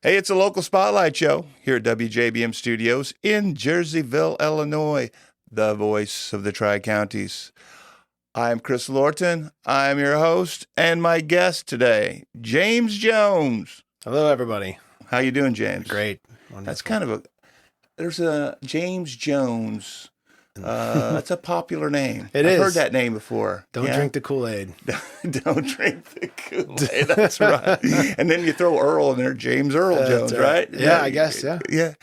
Hey, it's a local spotlight show here at WJBM Studios in Jerseyville, Illinois, the voice of the Tri-Counties. I'm Chris Lorton. I'm your host and my guest today, James Jones. Hello, everybody. How you doing, James? Great. Wonderful. That's kind of there's a James Jones. That's a popular name. I've heard that name before. Don't drink the Kool-Aid. Don't drink the Kool-Aid. That's right. And then you throw Earl in there, James Earl Jones, right? Yeah, I guess. Yeah. Yeah.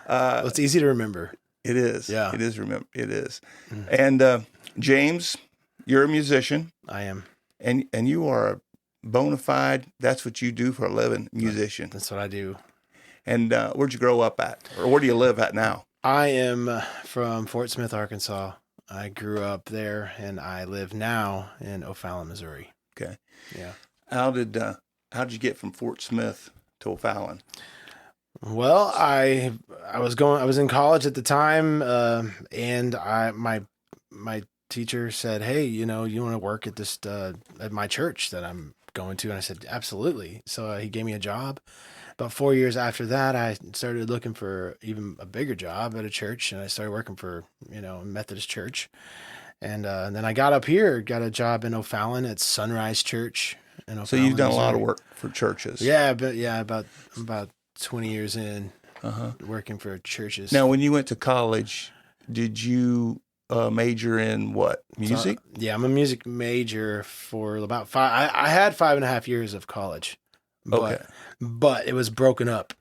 Well, it's easy to remember. It is. Yeah. It is. It is. And James, you're a musician. I am. And you are a bona fide. That's what you do for a living, musician. That's what I do. And where'd you grow up at, or where do you live at now? I am from Fort Smith, Arkansas. I grew up there, and I live now in O'Fallon, Missouri. Okay. Yeah. How did you get from Fort Smith to O'Fallon? Well, I was in college at the time, and my teacher said, "Hey, you want to work at this at my church that I'm going to?" And I said, "Absolutely." So he gave me a job. About 4 years after that, I started looking for even a bigger job at a church, and I started working for, a Methodist church. And then I got up here, got a job in O'Fallon at Sunrise Church in O'Fallon. So you've done a lot of work for churches. Yeah, but about 20 years in, working for churches. Now, when you went to college, did you major in what? Music? Yeah, I'm a music major for about I had 5.5 years of college. Okay. But it was broken up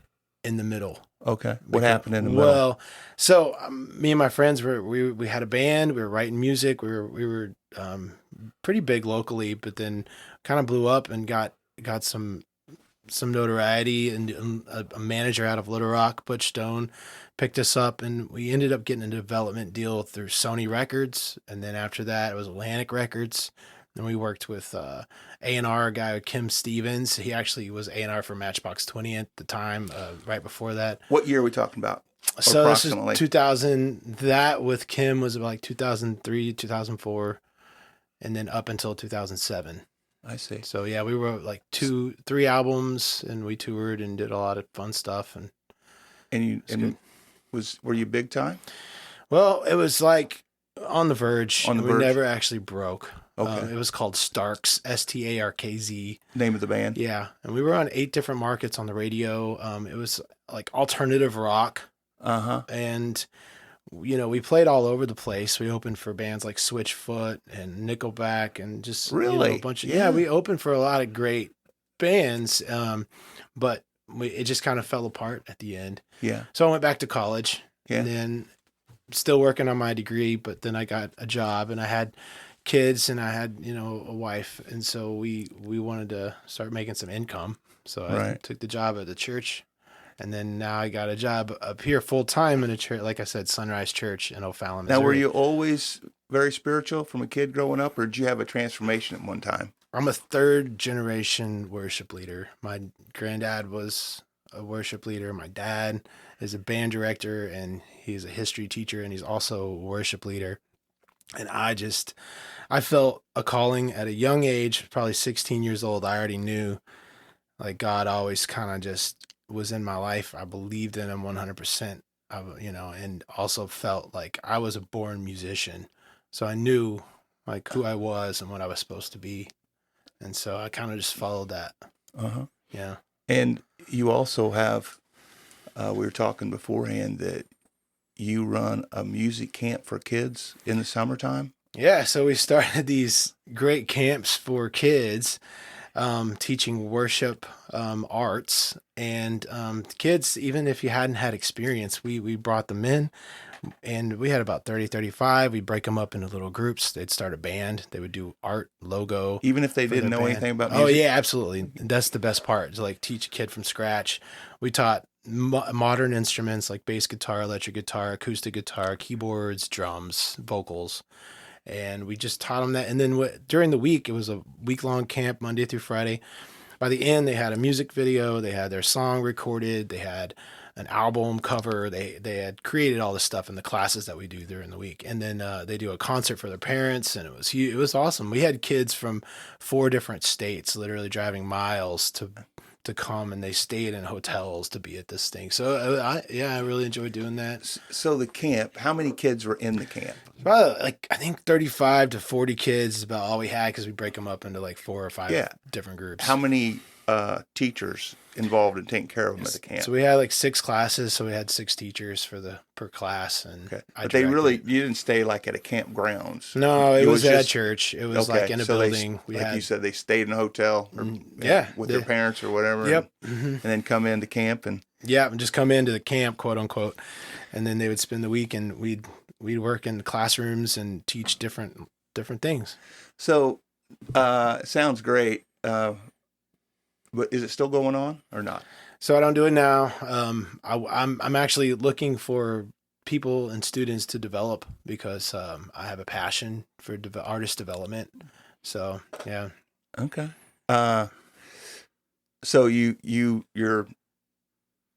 in the middle. Okay. What happened in the middle? Well, so me and my friends we had a band. We were writing music. We were pretty big locally, but then kind of blew up and got some notoriety. And a manager out of Little Rock, Butch Stone, picked us up, and we ended up getting a development deal through Sony Records. And then after that, it was Atlantic Records. And we worked with A&R guy, Kim Stevens. He actually was A&R for Matchbox 20 at the time, right before that. What year are we talking about? So this is 2000. That with Kim was about like 2003, 2004, and then up until 2007. I see. So yeah, we wrote like 3 albums, and we toured and did a lot of fun stuff. Were you big time? Well, it was like on the verge. We never actually broke. Okay. It was called Starks, Starkz. Name of the band? Yeah. And we were on 8 different markets on the radio. It was like alternative rock. Uh-huh. And, we played all over the place. We opened for bands like Switchfoot and Nickelback and just really a bunch of, we opened for a lot of great bands. But it just kind of fell apart at the end. Yeah. So I went back to college and then still working on my degree, but then I got a job and I had kids and I had, a wife. And so we wanted to start making some income. So I took the job at the church, and then now I got a job up here full time in a church, like I said, Sunrise Church in O'Fallon, Missouri. Now, were you always very spiritual from a kid growing up, or did you have a transformation at one time? I'm a 3rd generation worship leader. My granddad was a worship leader. My dad is a band director, and he's a history teacher, and he's also a worship leader. And I felt a calling at a young age, probably 16 years old. I already knew, like, God always kind of just was in my life. I believed in him 100%, and also felt like I was a born musician. So I knew, like, who I was and what I was supposed to be. And so I kind of just followed that. Uh-huh. Yeah. And you also have, we were talking beforehand that you run a music camp for kids in the summertime. Yeah, so we started these great camps for kids, teaching worship arts. And kids, even if you hadn't had experience, we brought them in. And we had about 30, 35. We'd break them up into little groups. They'd start a band. They would do art, logo. Even if they didn't know anything about music? Oh, yeah, absolutely. That's the best part, to like teach a kid from scratch. We taught modern instruments like bass guitar, electric guitar, acoustic guitar, keyboards, drums, vocals. And we just taught them that. And then during the week, it was a week-long camp, Monday through Friday. By the end, they had a music video. They had their song recorded. They had an album cover. They had created all this stuff in the classes that we do during the week. And then they do a concert for their parents, and it was awesome. We had kids from 4 different states literally driving miles to to come, and they stayed in hotels to be at this thing. So I really enjoyed doing that. So the camp, how many kids were in the camp? About like I think 35 to 40 kids is about all we had because we break them up into like 4 or 5 different groups. How many teachers involved in taking care of them at the camp? So we had like 6 classes, so we had 6 teachers per class, and But you didn't stay like at a campgrounds. No, it was at a church. It was like in a so building. You said, they stayed in a hotel, or, with their parents or whatever. Yep, and then come into camp and just come into the camp, quote unquote, and then they would spend the week, and we'd work in the classrooms and teach different things. So, sounds great. But is it still going on or not? So I don't do it now. I'm actually looking for people and students to develop because I have a passion for artist development. So yeah. Okay. So you're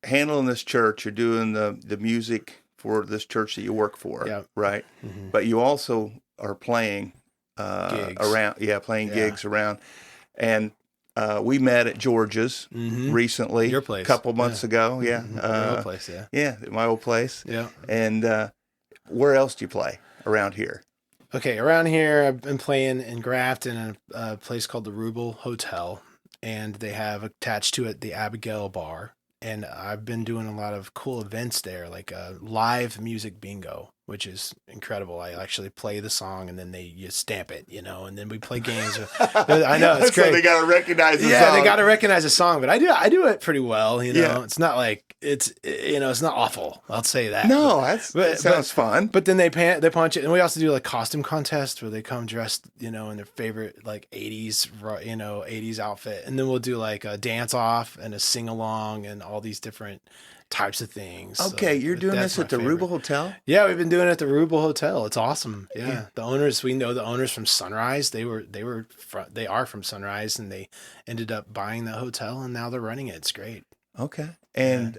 handling this church. You're doing the music for this church that you work for, right? Mm-hmm. But you also are playing gigs. Around. Yeah, playing gigs around, and. We met at George's recently, your place, a couple months ago. Yeah, my old place. Yeah, my old place. Yeah. And where else do you play around here? Okay, around here I've been playing in Grafton in a place called the Ruble Hotel, and they have attached to it the Abigail Bar. And I've been doing a lot of cool events there, like a live music bingo, which is incredible. I actually play the song, and then you stamp it, and then we play games. I know, it's great. So they got to recognize the song. Yeah, they got to recognize the song, but I do it pretty well, It's not like it's not awful. I'll say that. No, that sounds fun. But then they punch it, and we also do like costume contests where they come dressed, in their favorite like 80s outfit, and then we'll do like a dance off and a sing along and all these different types of things. Okay, so you're doing this at the Ruble Hotel? Yeah, we've been doing it at the Ruble Hotel. It's awesome. Yeah. The owners, we know the owners from Sunrise. They are from Sunrise, and they ended up buying the hotel, and now they're running it. It's great. Okay. And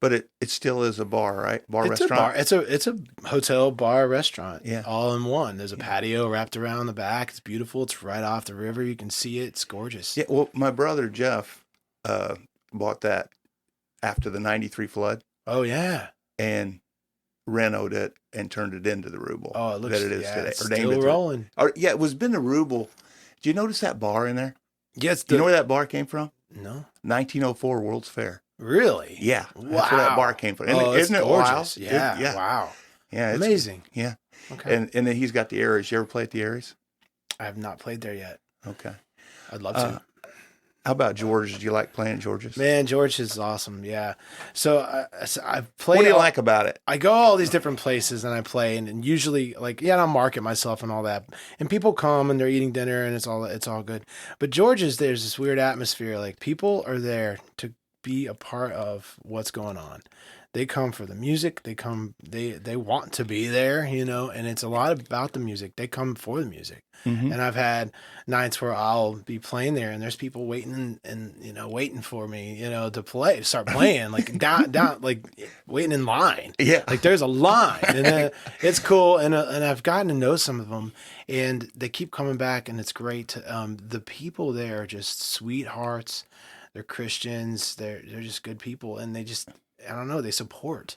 but it still is a bar, right? Restaurant. It's a hotel bar restaurant. Yeah. All in one. There's a patio wrapped around the back. It's beautiful. It's right off the river. You can see it. It's gorgeous. Yeah. Well, my brother Jeff bought that after the 93 flood. Oh yeah. And renoed it and turned it into the Ruble. Oh, it looks that it is today. It's still rolling. It was been the Ruble. Do you notice that bar in there? Yes. Do you know where that bar came from? No. 1904 World's Fair. Really? Yeah. Wow. That's where that bar came from. Isn't it gorgeous? Wild? Yeah. Wow. Yeah. Amazing. Yeah. Okay. And then he's got the Aries. You ever play at the Aries? I have not played there yet. Okay. I'd love to. How about George's? Do you like playing at George's? Man, George's is awesome. Yeah. So I've played. What do you like about it? I go all these different places and I play, and usually I'll market myself and all that. And people come and they're eating dinner and it's all good. But George's, there's this weird atmosphere. Like people are there to be a part of what's going on. They come for the music. They want to be there, and it's a lot about the music. They come for the music. Mm-hmm. And I've had nights where I'll be playing there and there's people waiting and waiting for me, to start playing, like down, like waiting in line. Yeah. Like there's a line and it's cool. And I've gotten to know some of them and they keep coming back and it's great. The people there are just sweethearts. They're Christians. They're just good people. And they just, I don't know, they support.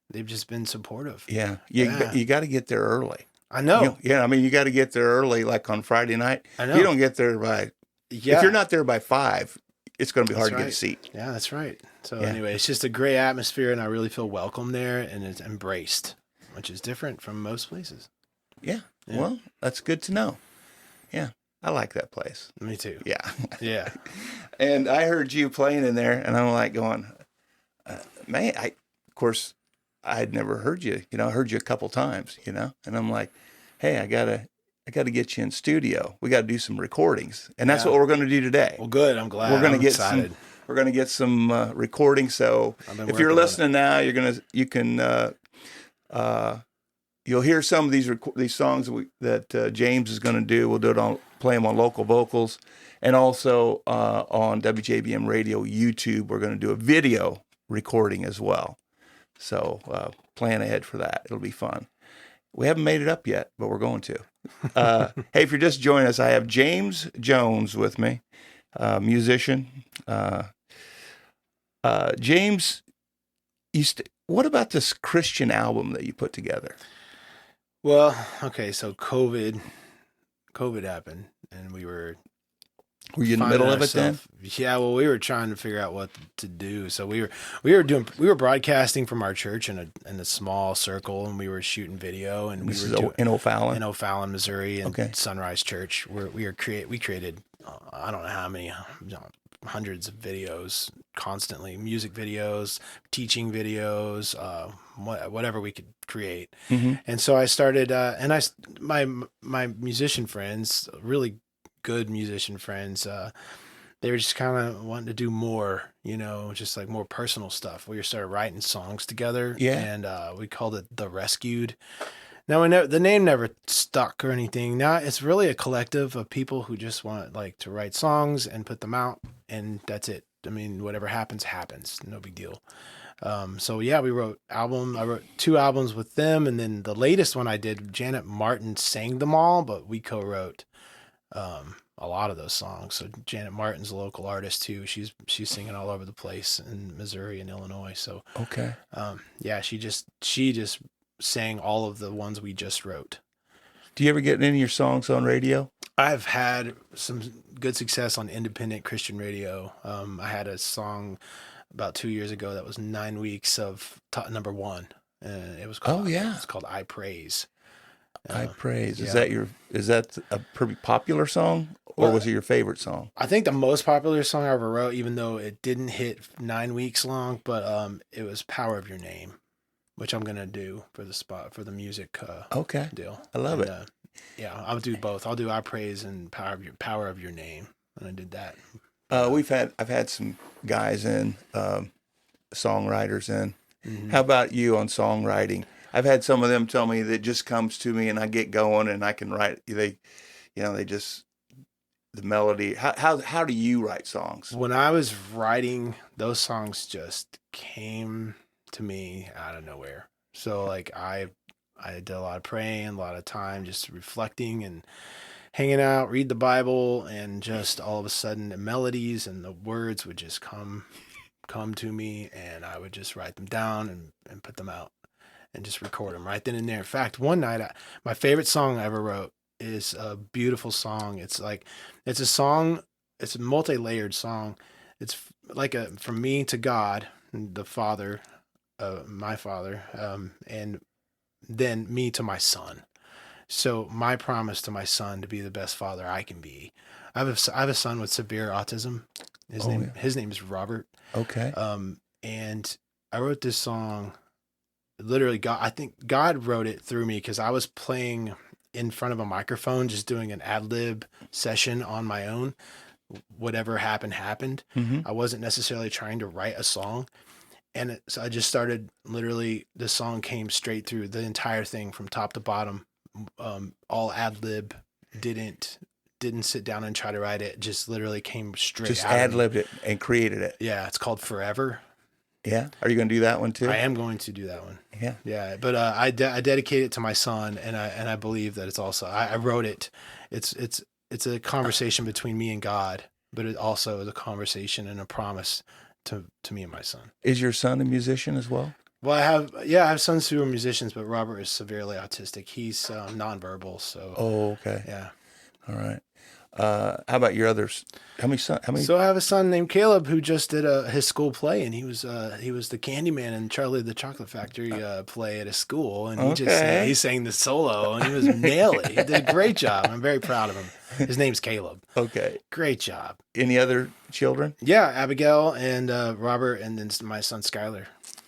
They've just been supportive. Yeah. You got to get there early. I know. You got to get there early, like on Friday night. I know. If you don't get there by, if you're not there by 5, it's going to be hard to get a seat. Yeah, that's right. So anyway, it's just a great atmosphere and I really feel welcome there and it's embraced, which is different from most places. Yeah. Well, that's good to know. Yeah. I like that place. Me too. Yeah. Yeah. And I heard you playing in there and I'm like going, man, of course, I had never heard you, I heard you a couple times, and I'm like, hey, I gotta get you in studio. We got to do some recordings. And that's what we're going to do today. Well, good. I'm glad. We're going to get excited. We're going to get some recordings. So if you're listening now, you'll hear some of these songs that James is going to do. We'll play them on Local Vocals and also on WJBM Radio YouTube. We're going to do a video recording as well. So plan ahead for that. It'll be fun. We haven't made it up yet, but we're going to. Hey, if you're just joining us, I have James Jones with me. musician. James, what about this Christian album that you put together? Well, okay, so COVID happened, and we were you in the middle of it then? Yeah, well, we were trying to figure out what to do. So we were broadcasting from our church in a small circle, and we were shooting video, and This we is were in O'Fallon? in O'Fallon, Missouri, and Okay. Sunrise Church. We created I don't know how many, hundreds of videos constantly, music videos, teaching videos, whatever we could create. Mm-hmm. And so I started, my musician friends, really good musician friends, they were just kind of wanting to do more, just like more personal stuff. We started writing songs together, and we called it The Rescued. Now, the name never stuck or anything. Now it's really a collective of people who just want to write songs and put them out, and that's it. I mean, whatever happens, no big deal. So yeah, I wrote 2 albums with them, and then the latest one I did, Janet Martin sang them all, but we co-wrote a lot of those songs. So Janet Martin's a local artist too. She's singing all over the place in Missouri and Illinois. So okay, yeah, she just sang all of the ones we just wrote. Do you ever get any of your songs on radio? I've had some good success on independent Christian radio. I had a song about 2 years ago that was 9 weeks of number 1. It was called, it's called I Praise. I Praise. Yeah. Is that a pretty popular song, or was it your favorite song? I think the most popular song I ever wrote, even though it didn't hit 9 weeks long, but it was Power of Your Name, which I'm gonna do for the music okay deal. I love it. Yeah, I'll do both. I'll do I Praise and Power of Your Name, and I did that. I've had some guys in, songwriters in. Mm-hmm. How about you on songwriting? I've had some of them tell me that it just comes to me and I get going and I can write. They just, the melody. How do you write songs? When I was writing, those songs just came to me out of nowhere. So I did a lot of praying, a lot of time just reflecting and hanging out, read the Bible, and just all of a sudden the melodies and the words would just come to me, and I would just write them down and put them out and just record them right then and there. In fact, one night, my favorite song I ever wrote is a beautiful song. It's a song, it's a multi-layered song. It's like from me to God, the Father, my Father, and then me to my son. So my promise to my son to be the best father I can be. I have a son with severe autism. His name is Robert. Okay. And I wrote this song. Literally, I think God wrote it through me, because I was playing in front of a microphone, just doing an ad-lib session on my own. Whatever happened. Mm-hmm. I wasn't necessarily trying to write a song. And so I just started, literally, the song came straight through the entire thing from top to bottom. All ad-lib, didn't sit down and try to write it. Just literally came straight Just out of me. ad-libbed it and created it. Yeah, it's called Forever. Yeah. Are you going to do that one too? I am going to do that one. Yeah. Yeah, but I dedicate it to my son, and I believe that it's also, I wrote it. It's a conversation between me and God, but it also is a conversation and a promise to me and my son. Is your son a musician as well? Well, I have sons who are musicians, but Robert is severely autistic. He's nonverbal, so. Oh, okay. Yeah. All right. How about your others? How many sons? So I have a son named Caleb who just did his school play, and he was the Candyman in Charlie the Chocolate Factory play at his school, and he sang the solo, and he was nailing it. He did a great job. I'm very proud of him. His name's Caleb. Okay. Great job. Any other children? Yeah, Abigail and Robert, and then my son Skylar.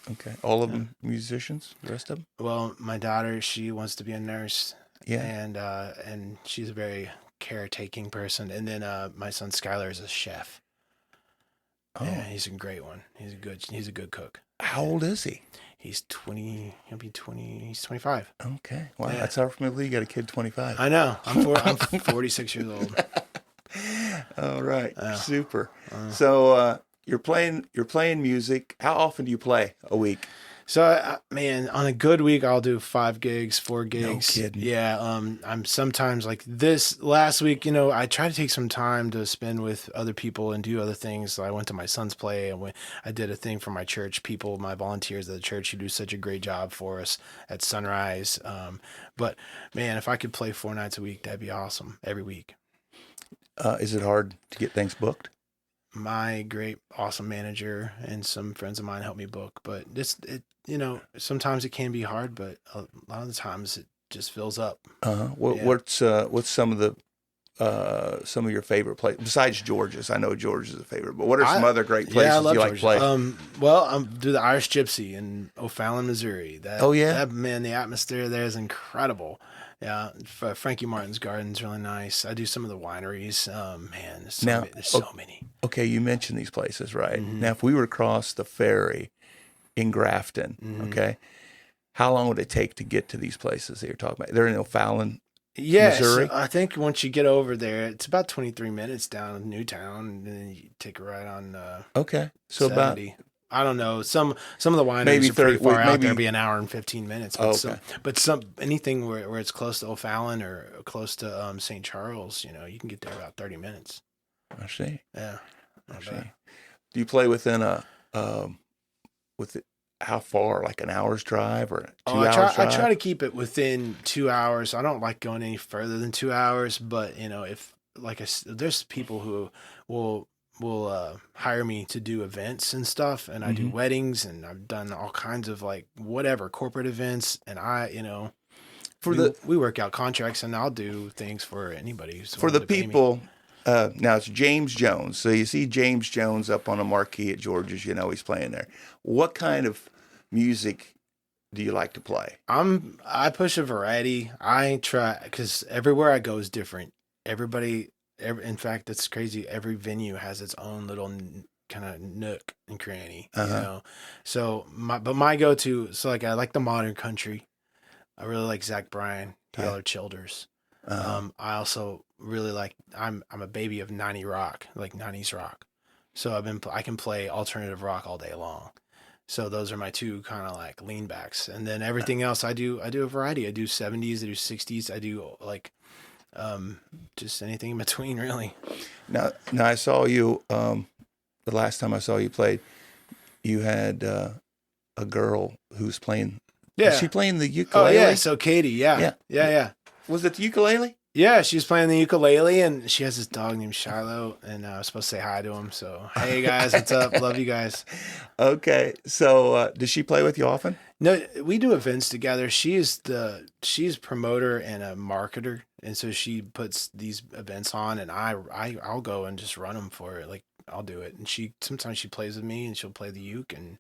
Okay. All of them musicians? The rest of them? Well, my daughter, she wants to be a nurse. Yeah. And she's a very caretaking person. And then my son Skylar is a chef. Oh. Yeah, he's a great one. He's a good cook. How old is he? He's 20. He'll be 20. He's 25. Okay. Wow. Yeah. That's hard for me to believe you got a kid 25. I know. I'm 46 years old. All right. Super. So you're playing music. How often do you play a week? So, man, on a good week, I'll do 5 gigs, 4 gigs. No kidding. Yeah. I'm sometimes like this last week, I try to take some time to spend with other people and do other things. So I went to my son's play and I did a thing for my church people, my volunteers at the church who do such a great job for us at Sunrise. But man, if I could play 4 nights a week, that'd be awesome every week. Is it hard to get things booked? My great, awesome manager and some friends of mine help me book, but sometimes it can be hard, but a lot of the times it just fills up. What's some of your favorite places besides George's? I know George's is a favorite, but what are some other great places you like to play? Do the Irish Gypsy in O'Fallon, Missouri. Man, the atmosphere there is incredible. Yeah, Frankie Martin's Garden's really nice. I do some of the wineries. Man, there's so many. Okay, you mentioned these places, right? Mm-hmm. Now, if we were across the ferry in Grafton, okay, how long would it take to get to these places that you're talking about? They're in O'Fallon, Missouri? I think once you get over there, it's about 23 minutes down to Newtown, and then you take a ride on okay, so 70. about... I don't know. Some of the wineries Maybe are pretty 30 far out maybe- there, be an hour and 15 minutes. But okay. Anything where it's close to O'Fallon or close to St. Charles, you can get there about 30 minutes. I see. Yeah. I see. Do you play within how far? Like an hour's drive or 2 hours drive? I try to keep it within 2 hours. I don't like going any further than 2 hours, but if there's people who will hire me to do events and stuff, and I do weddings, and I've done all kinds of whatever corporate events, and we work out contracts, and I'll do things for anybody who's for the people. Now it's James Jones. So you see James Jones up on a marquee at George's. He's playing there. What kind of music do you like to play? I push a variety. I try because everywhere I go is different. In fact, that's crazy. Every venue has its own little kind of nook and cranny, So my go-to, I like the modern country. I really like Zach Bryan, Tyler Childers. I also really like. I'm a baby of 90s rock. So I can play alternative rock all day long. So those are my two kind of lean backs, and then everything else I do a variety. I do 70s, I do 60s, I do just anything in between, really. Now I saw you the last time I saw you played. You had a girl who's playing. Yeah, was she playing the ukulele? Oh yeah, so Katie, yeah. Was it the ukulele? Yeah, she was playing the ukulele, and she has this dog named Shiloh, and I was supposed to say hi to him. So, hey guys, what's up? Love you guys. Okay, so does she play with you often? No, we do events together. She's promoter and a marketer, and so she puts these events on, and I'll go and just run them for her. I'll do it, and sometimes she plays with me, and she'll play the uke, and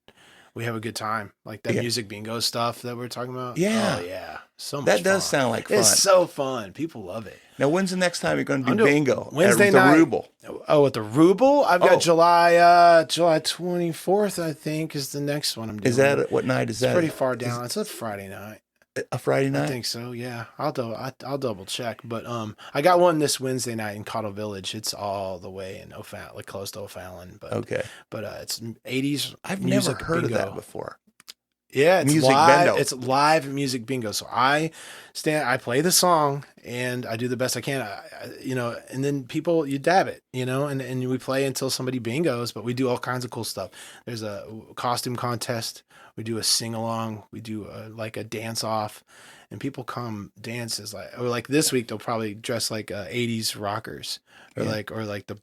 we have a good time. Like that music bingo stuff that we're talking about. Yeah. Oh, yeah. So much That does sound like fun. It's so fun. People love it. Now, when's the next time you're going to do bingo? Wednesday at night. The Ruble. Oh, at the Ruble? I've got July 24th, I think, is the next one I'm doing. Is that, what night is that? It's pretty far down. It's a Friday night. A Friday night? I think so, yeah. I'll double check. But I got one this Wednesday night in Cottle Village. It's all the way in O'Fallon, close to O'Fallon. But, okay. But it's 80s I've music never heard bingo. of that before. Yeah, it's music live. bingo. It's live music bingo. So I play the song and I do the best I can. And then you dab it, and we play until somebody bingos. But we do all kinds of cool stuff. There's a costume contest. We do a sing along. We do a dance off, and people come dance as like this week they'll probably dress like 80s rockers or the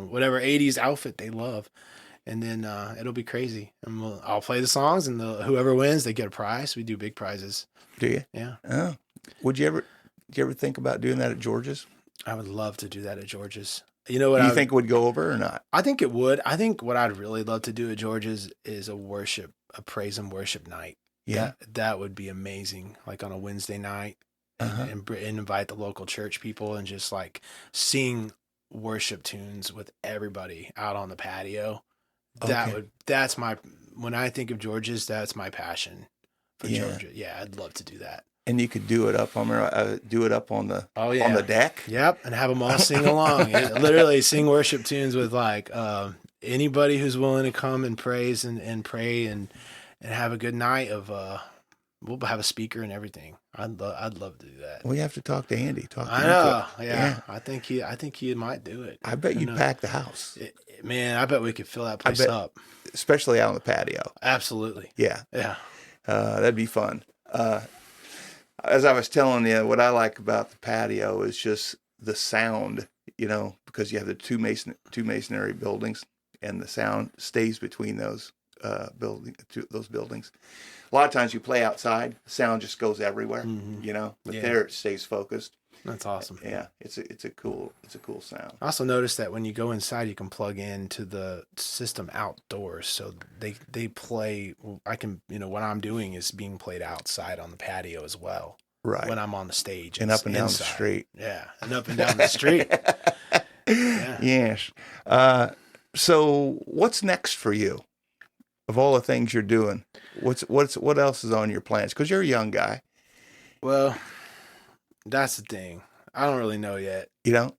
whatever 80s outfit they love. And then it'll be crazy. And I'll play the songs, and whoever wins, they get a prize. We do big prizes. Do you? Yeah. Oh. Did you ever think about doing that at George's? I would love to do that at George's. You know what? Do you think it would go over or not? I think it would. I think what I'd really love to do at George's is a praise and worship night. Yeah. That would be amazing. Like on a Wednesday night, and invite the local church people and just sing worship tunes with everybody out on the patio. That's when I think of George's, that's my passion for Georgia. Yeah, I'd love to do that. And you could do it up on the on the deck. Yep, and have them all sing along. Literally sing worship tunes with anybody who's willing to come and praise and pray and and have a good night of we'll have a speaker and everything. I'd love to do that. We have to talk to Andy. I know. Yeah. I think he might do it. I bet Who you'd knows? pack the house. Man, I bet we could fill that place bet- up. Especially out on the patio. Absolutely. Yeah. Yeah. That'd be fun. As I was telling you, what I like about the patio is just the sound, because you have the two masonry buildings, and the sound stays between those buildings. A lot of times you play outside, the sound just goes everywhere, but there it stays focused. That's awesome. Yeah, it's a cool sound. I also noticed that when you go inside, you can plug into the system outdoors, so they play. I can, what I'm doing is being played outside on the patio as well. Right. When I'm on the stage and up and down the inside. street. Yeah, and up and down the street. Yeah. Yes. So what's next for you? Of all the things you're doing, what else is on your plans? Because you're a young guy. Well, that's the thing. I don't really know yet.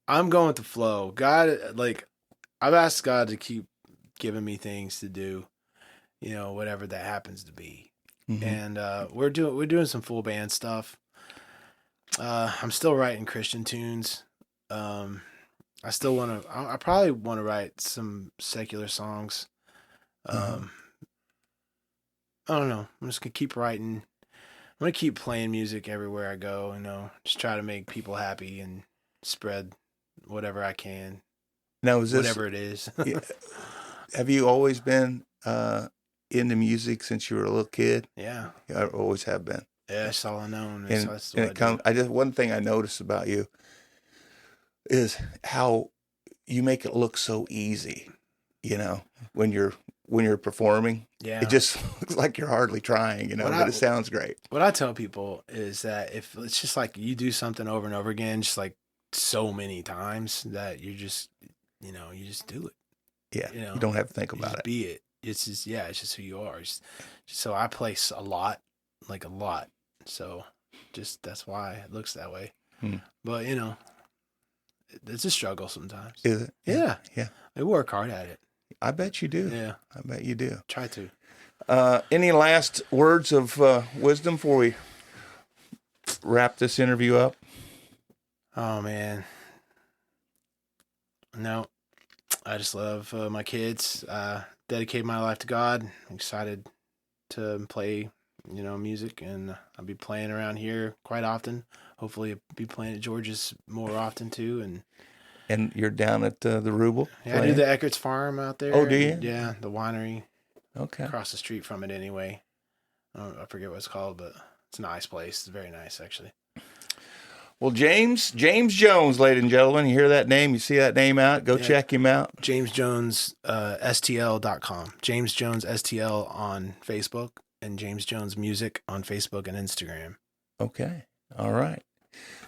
I'm going with the flow. God, I've asked God to keep giving me things to do, whatever that happens to be. Mm-hmm. And we're doing some full band stuff. I'm still writing Christian tunes. I probably want to write some secular songs. I don't know. I'm just gonna keep writing. I'm gonna keep playing music everywhere I go. Just try to make people happy and spread whatever I can. Now, is this whatever it is? Have you always been into music since you were a little kid? Yeah, I always have been. Yeah, that's all I know. One thing I noticed about you is how you make it look so easy. When you're performing, yeah, it just looks like you're hardly trying. But it sounds great. What I tell people is that if it's just like you do something over and over again, just like so many times, that you just do it. Yeah, you don't have to think about it. Be it. It's just who you are. So I play a lot. So just that's why it looks that way. But it's a struggle sometimes. Is it? Yeah. Yeah. I work hard at it. I bet you do. Yeah. I bet you do. Try to. Any last words of wisdom before we wrap this interview up? Oh, man. No. I just love my kids. Dedicate my life to God. I'm excited to play, music, and I'll be playing around here quite often. Hopefully I'll be playing at George's more often too. And you're down at the Rubel? Yeah, I do the Eckert's Farm out there. Oh, do you? Yeah, the winery. Okay. Across the street from it anyway. I forget what it's called, but it's a nice place. It's very nice, actually. Well, James Jones, ladies and gentlemen, you hear that name, you see that name out, go check him out. JamesJonesSTL.com. James Jones STL on Facebook, and James Jones Music on Facebook and Instagram. Okay. All right.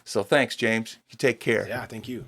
So thanks, James. You take care. Yeah, thank you.